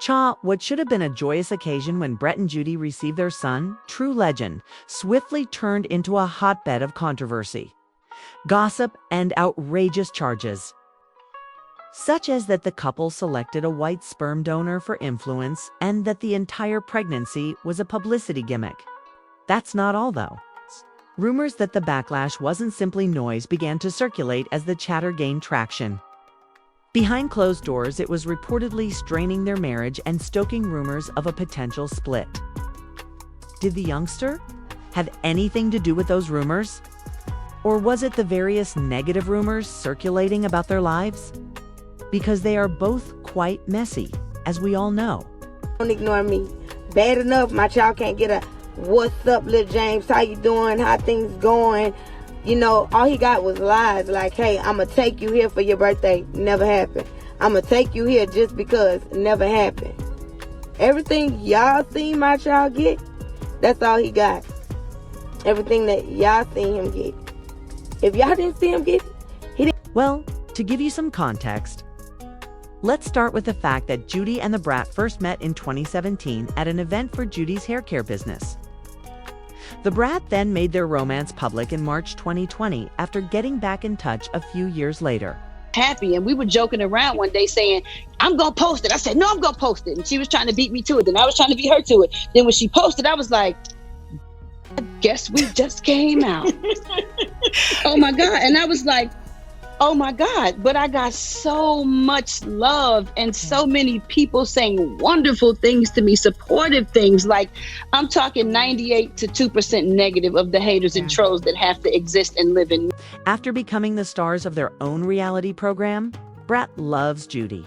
What should have been a joyous occasion when Brat and Judy received their son, true legend, swiftly turned into a hotbed of controversy, gossip, and outrageous charges, such as that the couple selected a white sperm donor for influence and that the entire pregnancy was a publicity gimmick. That's not all, though. Rumors that the backlash wasn't simply noise began to circulate as the chatter gained traction. Behind closed doors, it was reportedly straining their marriage and stoking rumors of a potential split. Did the youngster have anything to do with those rumors? Or was it the various negative rumors circulating about their lives? Because they are both quite messy, as we all know. Don't ignore me. Bad enough my child can't get a "What's up, little James? How you doing? How things going?" You know, all he got was lies like, "Hey, I'm going to take you here for your birthday." Never happened. "I'm going to take you here just because." Never happened. Everything y'all seen my child get, that's all he got. Everything that y'all seen him get. If y'all didn't see him get it, he didn't. Well, to give you some context, let's start with the fact that Judy and the Brat first met in 2017 at an event for Judy's hair care business. The Brat then made their romance public in March 2020 after getting back in touch a few years later. Happy, and we were joking around one day saying, "I'm gonna post it." I said, "No, I'm gonna post it." And she was trying to beat me to it. Then I was trying to beat her to it. Then when she posted, I was like, "I guess we just came out." Oh my God. And I was like, oh my God, but I got so much love and so many people saying wonderful things to me, supportive things. Like, I'm talking 98 to 2% negative of the haters and trolls that have to exist and live in. After becoming the stars of their own reality program, Brat loves Judy.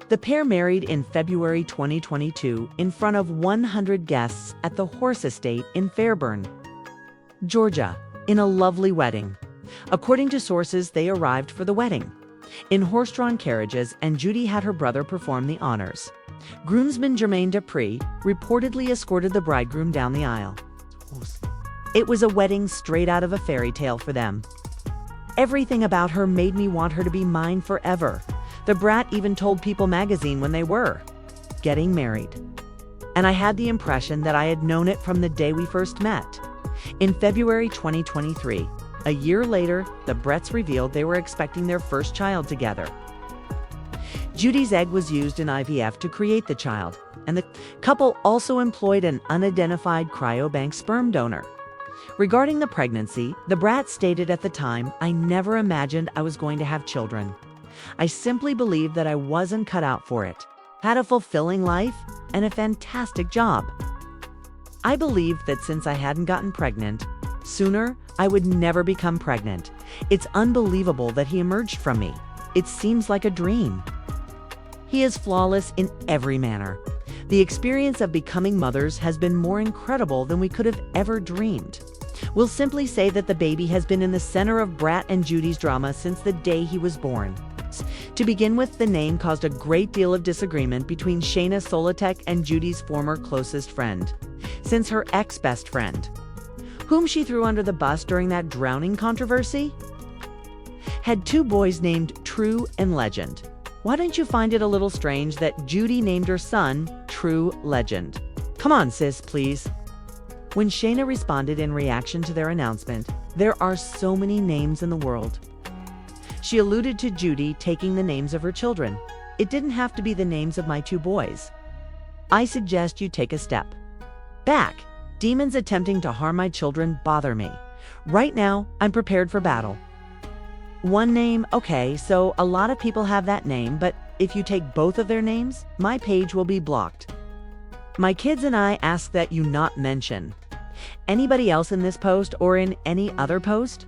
The pair married in February 2022 in front of 100 guests at the Horse Estate in Fairburn, Georgia, in a lovely wedding. According to sources, they arrived for the wedding in horse-drawn carriages, and Judy had her brother perform the honors. Groomsman Jermaine Dupree reportedly escorted the bridegroom down the aisle. It was a wedding straight out of a fairy tale for them. Everything about her made me want her to be mine forever. The Brat even told People magazine when they were getting married. And I had the impression that I had known it from the day we first met. In February 2023, a year later, the Brats revealed they were expecting their first child together. Judy's egg was used in IVF to create the child, and the couple also employed an unidentified cryobank sperm donor. Regarding the pregnancy, the Brat stated at the time, "I never imagined I was going to have children. I simply believed that I wasn't cut out for it. Had a fulfilling life and a fantastic job. I believed that since I hadn't gotten pregnant sooner, I would never become pregnant. It's unbelievable that he emerged from me. It seems like a dream. He is flawless in every manner. The experience of becoming mothers has been more incredible than we could have ever dreamed. We'll simply say that the baby has been in the center of Brat and Judy's drama since the day he was born." To begin with, the name caused a great deal of disagreement between Shayna Solotek and Judy's former closest friend, since her ex-best friend, whom she threw under the bus during that drowning controversy, had two boys named True and Legend. Why don't you find it a little strange that Judy named her son True Legend? Come on, sis, please. When Shayna responded in reaction to their announcement, "There are so many names in the world," she alluded to Judy taking the names of her children. "It didn't have to be the names of my two boys. I suggest you take a step back. Demons attempting to harm my children bother me. Right now, I'm prepared for battle." One name, okay, so a lot of people have that name, but if you take both of their names, my page will be blocked. My kids and I ask that you not mention anybody else in this post or in any other post.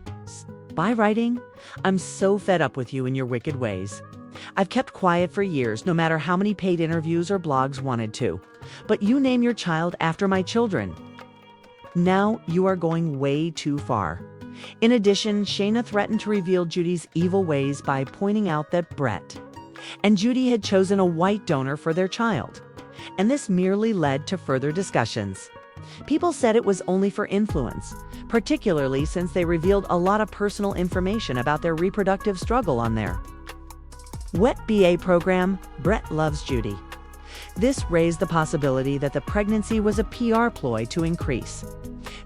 By writing, "I'm so fed up with you and your wicked ways. I've kept quiet for years, no matter how many paid interviews or blogs wanted to. But you name your child after my children. Now you are going way too far." In addition, Shayna threatened to reveal Judy's evil ways by pointing out that Brat and Judy had chosen a white donor for their child, and this merely led to further discussions. People said it was only for influence, particularly since they revealed a lot of personal information about their reproductive struggle on their Wet BA program. Brat loves Judy. This raised the possibility that the pregnancy was a PR ploy to increase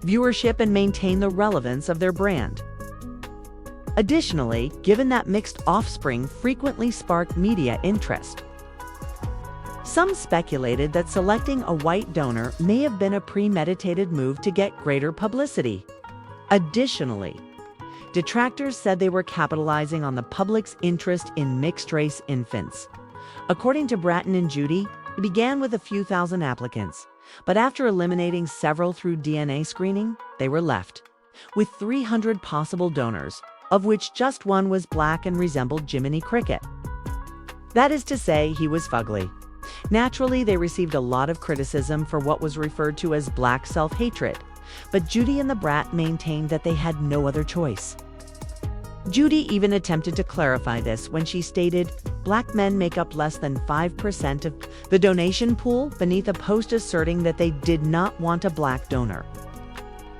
viewership and maintain the relevance of their brand. Additionally, given that mixed offspring frequently spark media interest, some speculated that selecting a white donor may have been a premeditated move to get greater publicity. Additionally, detractors said they were capitalizing on the public's interest in mixed-race infants. According to Brat and Judy, it began with a few thousand applicants, but after eliminating several through DNA screening, they were left with 300 possible donors, of which just one was black and resembled Jiminy Cricket. That is to say, he was fugly. Naturally, they received a lot of criticism for what was referred to as black self-hatred, but Judy and the Brat maintained that they had no other choice. Judy even attempted to clarify this when she stated, "Black men make up less than 5% of the donation pool," beneath a post asserting that they did not want a black donor.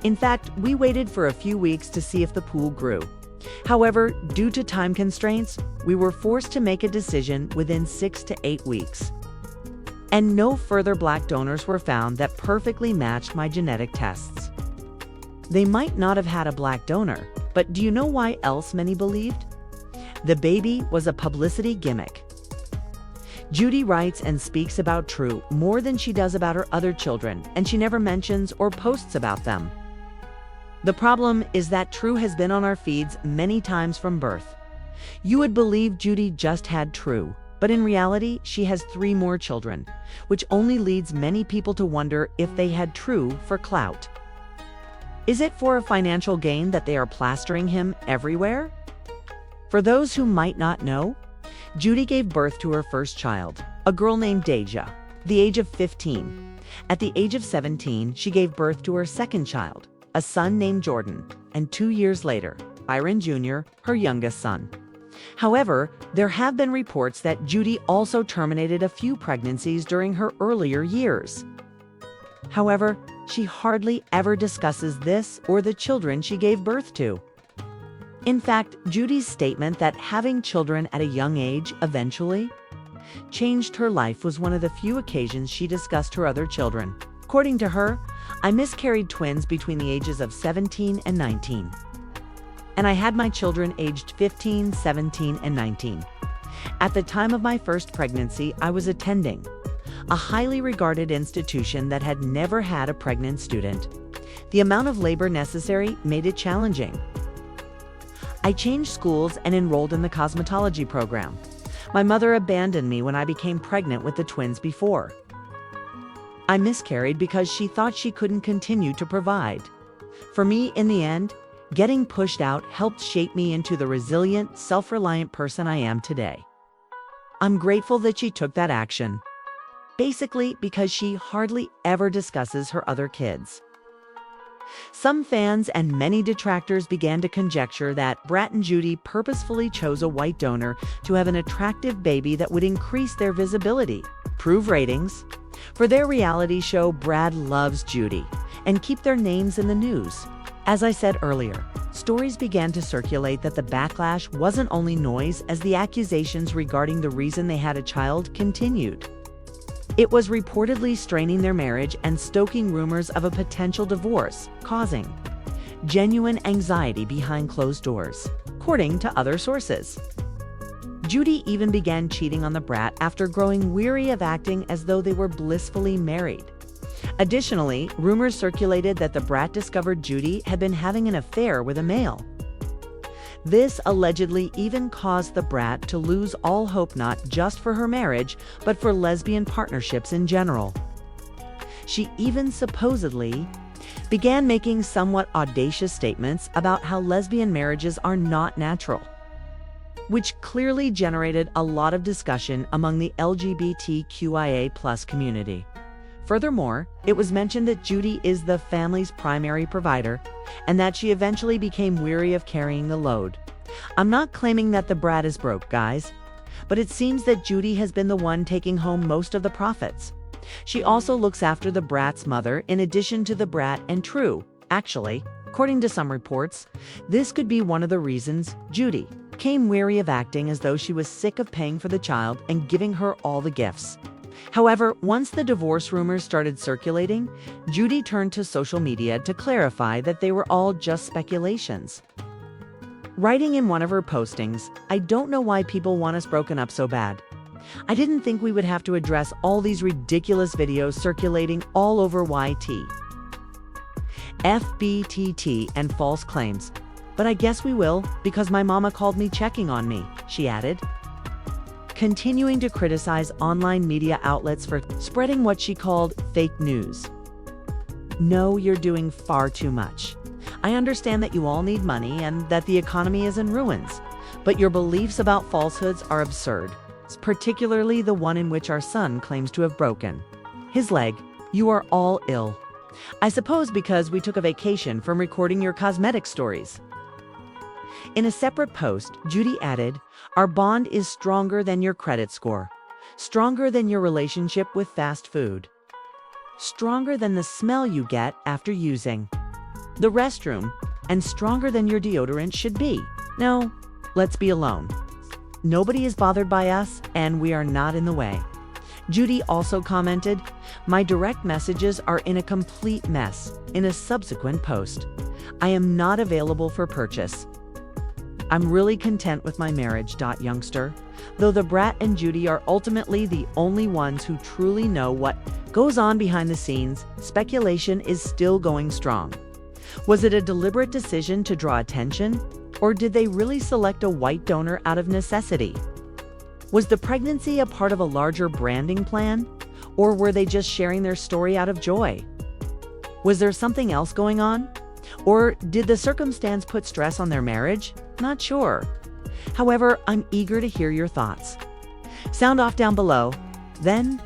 In fact, we waited for a few weeks to see if the pool grew. However, due to time constraints, we were forced to make a decision within 6 to 8 weeks. And no further black donors were found that perfectly matched my genetic tests. They might not have had a black donor, but do you know why else many believed? The baby was a publicity gimmick. Judy writes and speaks about True more than she does about her other children, and she never mentions or posts about them. The problem is that True has been on our feeds many times from birth. You would believe Judy just had True, but in reality, she has 3 more children, which only leads many people to wonder if they had True for clout. Is it for a financial gain that they are plastering him everywhere? For those who might not know, Judy gave birth to her first child, a girl named Deja, at the age of 15. At the age of 17, she gave birth to her second child, a son named Jordan, and 2 years later, Byron Jr., her youngest son. However, there have been reports that Judy also terminated a few pregnancies during her earlier years. However, she hardly ever discusses this or the children she gave birth to. In fact, Judy's statement that having children at a young age eventually changed her life was one of the few occasions she discussed her other children. According to her, "I miscarried twins between the ages of 17 and 19. And I had my children aged 15, 17, and 19. At the time of my first pregnancy, I was attending a highly regarded institution that had never had a pregnant student. The amount of labor necessary made it challenging. I changed schools and enrolled in the cosmetology program. My mother abandoned me when I became pregnant with the twins before. I miscarried because she thought she couldn't continue to provide. For me, in the end, getting pushed out helped shape me into the resilient, self-reliant person I am today. I'm grateful that she took that action." Basically, because she hardly ever discusses her other kids. Some fans and many detractors began to conjecture that Brat and Judy purposefully chose a white donor to have an attractive baby that would increase their visibility, improve ratings for their reality show Brat Loves Judy, and keep their names in the news. As I said earlier, stories began to circulate that the backlash wasn't only noise as the accusations regarding the reason they had a child continued. It was reportedly straining their marriage and stoking rumors of a potential divorce, causing genuine anxiety behind closed doors, according to other sources. Judy even began cheating on the Brat after growing weary of acting as though they were blissfully married. Additionally, rumors circulated that the Brat discovered Judy had been having an affair with a male. This allegedly even caused the Brat to lose all hope not just for her marriage, but for lesbian partnerships in general. She even supposedly began making somewhat audacious statements about how lesbian marriages are not natural, which clearly generated a lot of discussion among the LGBTQIA+ community. Furthermore, it was mentioned that Judy is the family's primary provider and that she eventually became weary of carrying the load. I'm not claiming that the Brat is broke, guys, but it seems that Judy has been the one taking home most of the profits. She also looks after the Brat's mother in addition to the Brat and True. Actually, according to some reports, this could be one of the reasons Judy became weary of acting as though she was sick of paying for the child and giving her all the gifts. However, once the divorce rumors started circulating, Judy turned to social media to clarify that they were all just speculations. Writing in one of her postings, "I don't know why people want us broken up so bad. I didn't think we would have to address all these ridiculous videos circulating all over YT. FBTT and false claims. But I guess we will, because my mama called me checking on me," she added, continuing to criticize online media outlets for spreading what she called fake news. "No, you're doing far too much. I understand that you all need money and that the economy is in ruins, but your beliefs about falsehoods are absurd, particularly the one in which our son claims to have broken his leg. You are all ill. I suppose because we took a vacation from recording your cosmetic stories." In a separate post, Judy added, "Our bond is stronger than your credit score, stronger than your relationship with fast food, stronger than the smell you get after using the restroom, and stronger than your deodorant should be. No, let's be alone. Nobody is bothered by us, and we are not in the way." Judy also commented, "My direct messages are in a complete mess," in a subsequent post. "I am not available for purchase. I'm really content with my marriage, youngster." Though the Brat and Judy are ultimately the only ones who truly know what goes on behind the scenes, speculation is still going strong. Was it a deliberate decision to draw attention, or did they really select a white donor out of necessity? Was the pregnancy a part of a larger branding plan, or were they just sharing their story out of joy? Was there something else going on? Or did the circumstance put stress on their marriage? Not sure. However, I'm eager to hear your thoughts. Sound off down below. Then